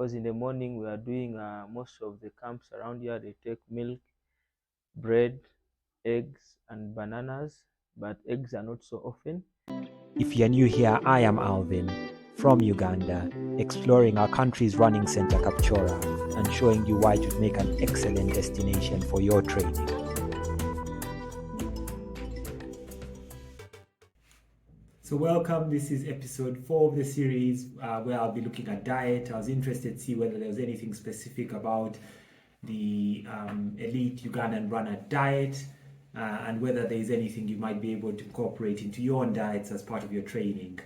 because in the morning we are doing most of the camps around here, they take milk, bread, eggs, and bananas, but eggs are not so often. If you're new here, I am Alvin from Uganda, exploring our country's running center, Kapchorwa, and showing you why it would make an excellent destination for your training. So welcome, this is episode 4 of the series where I'll be looking at diet. I was interested to see whether there was anything specific about the elite Ugandan runner diet and whether there is anything you might be able to incorporate into your own diets as part of your training.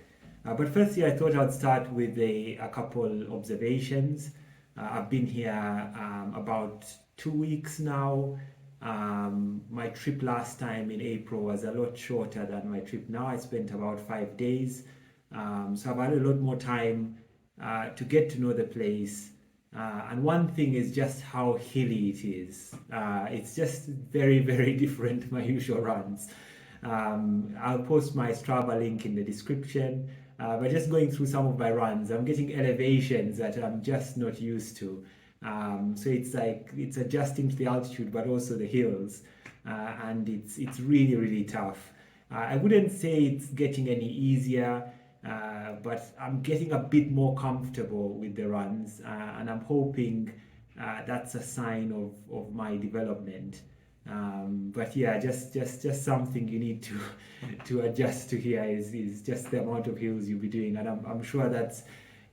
But firstly, I thought I'd start with a couple observations. I've been here about 2 weeks now. My trip last time in April was a lot shorter than my trip now. I spent about 5 days. So I've had a lot more time to get to know the place. And one thing is just how hilly it is. It's just very, very different to my usual runs. I'll post my Strava link in the description. But just going through some of my runs, I'm getting elevations that I'm just not used to. So it's like it's adjusting to the altitude, but also the hills, and it's really, really tough. I wouldn't say it's getting any easier, but I'm getting a bit more comfortable with the runs, and I'm hoping that's a sign of my development. But yeah, just something you need to adjust to here is just the amount of hills you'll be doing, and I'm sure that's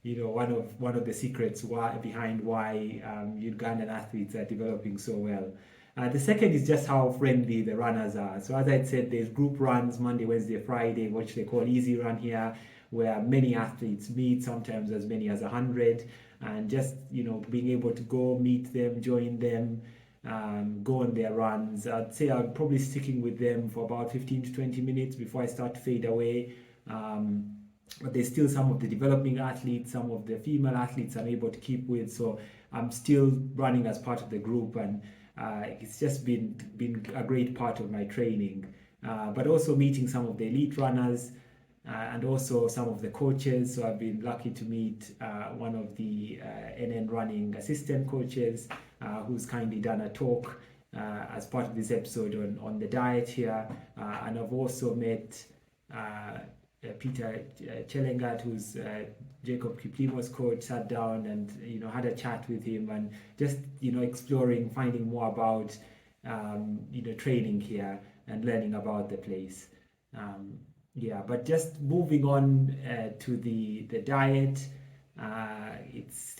one of the secrets behind why Ugandan athletes are developing so well. The second is just how friendly the runners are. So as I said, there's group runs Monday, Wednesday, Friday, which they call easy run here, where many athletes meet, sometimes as many as 100, and just being able to go meet them, join them, go on their runs. I'd say I'm probably sticking with them for about 15 to 20 minutes before I start to fade away. But there's still some of the developing athletes, some of the female athletes I'm able to keep with. So I'm still running as part of the group, and it's just been a great part of my training. But also meeting some of the elite runners and also some of the coaches. So I've been lucky to meet one of the NN running assistant coaches who's kindly done a talk as part of this episode on the diet here. And I've also met Peter Chelengat, who's Jacob Kiplimo's coach, sat down and had a chat with him and just exploring, finding more about training here and learning about the place. But just moving on to the diet, it's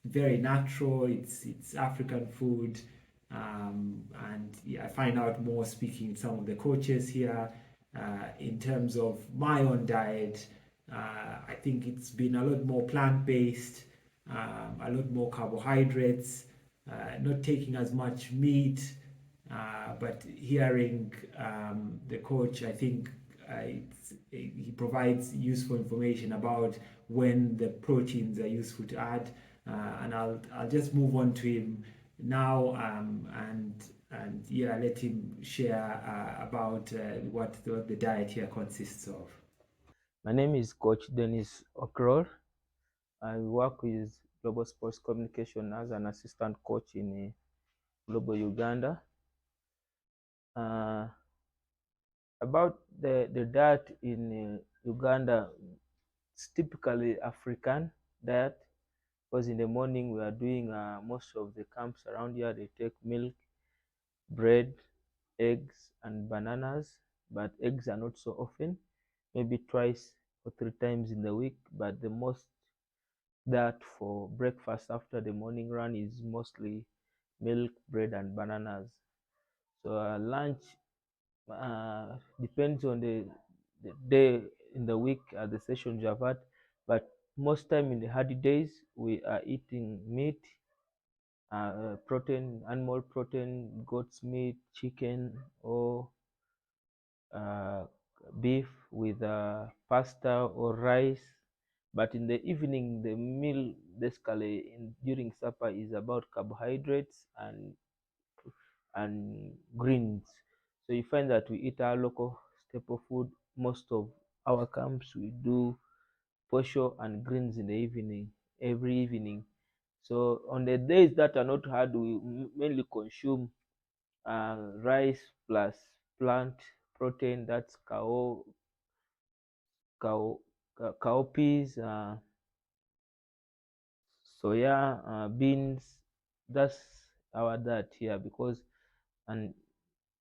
very natural. It's African food, and I find out more speaking to some of the coaches here. In terms of my own diet, I think it's been a lot more plant-based, a lot more carbohydrates, not taking as much meat, but hearing the coach, I think he provides useful information about when the proteins are useful to add, and I'll just move on to him now and let him share about what the diet here consists of. My name is Coach Dennis Okror. I work with Global Sports Communication as an assistant coach in Global Uganda. About the diet in Uganda, it's typically African diet, because in the morning we are doing most of the camps around here, they take milk, bread, eggs, and bananas, but eggs are not so often, maybe twice or 3 times in the week. But the most that for breakfast after the morning run is mostly milk, bread, and bananas. So lunch depends on the day in the week, the sessions you have had, but most time in the hardy days we are eating meat, protein, animal protein, goat's meat, chicken, or beef with pasta or rice. But in the evening, the meal basically during supper is about carbohydrates and greens. So you find that we eat our local staple food. Most of our camps we do posho and greens in the evening, every evening. So on the days that are not hard, we mainly consume rice plus plant protein. That's cowpeas, soya, beans. That's our diet here. Because and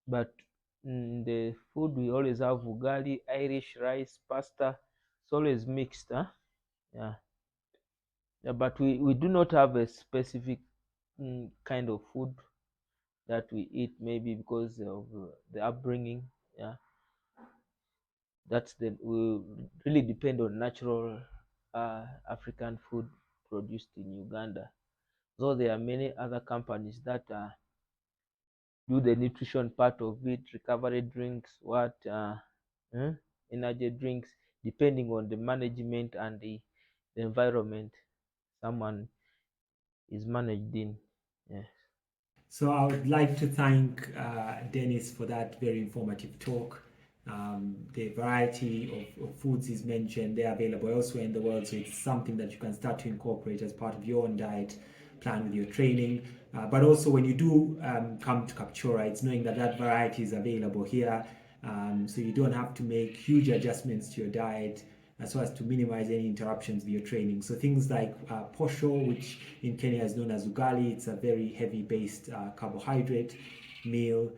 but the food we always have ugali, Irish rice, pasta. It's always mixed, huh? Yeah. Yeah, but we do not have a specific kind of food that we eat, maybe because of the upbringing. Yeah, we really depend on natural African food produced in Uganda. Though there are many other companies that do the nutrition part of it, recovery drinks, energy drinks, depending on the management and the environment someone is managed in. Yeah. So I would like to thank Dennis for that very informative talk. The variety of foods he's mentioned, they're available elsewhere in the world, so it's something that you can start to incorporate as part of your own diet plan with your training. But also when you do come to Kapchorwa, it's knowing that that variety is available here, so you don't have to make huge adjustments to your diet so as to minimize any interruptions with your training. So things like posho, which in Kenya is known as ugali, it's a very heavy based carbohydrate meal.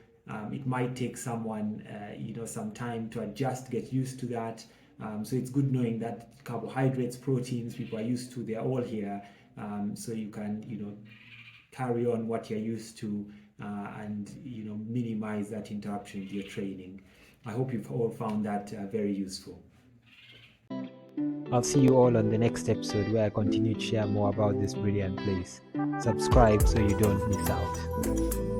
It might take someone some time to adjust, get used to that. So it's good knowing that carbohydrates, proteins, people are used to, they're all here. So you can carry on what you're used to and minimize that interruption with your training. I hope you've all found that very useful. I'll see you all on the next episode where I continue to share more about this brilliant place. Subscribe so you don't miss out.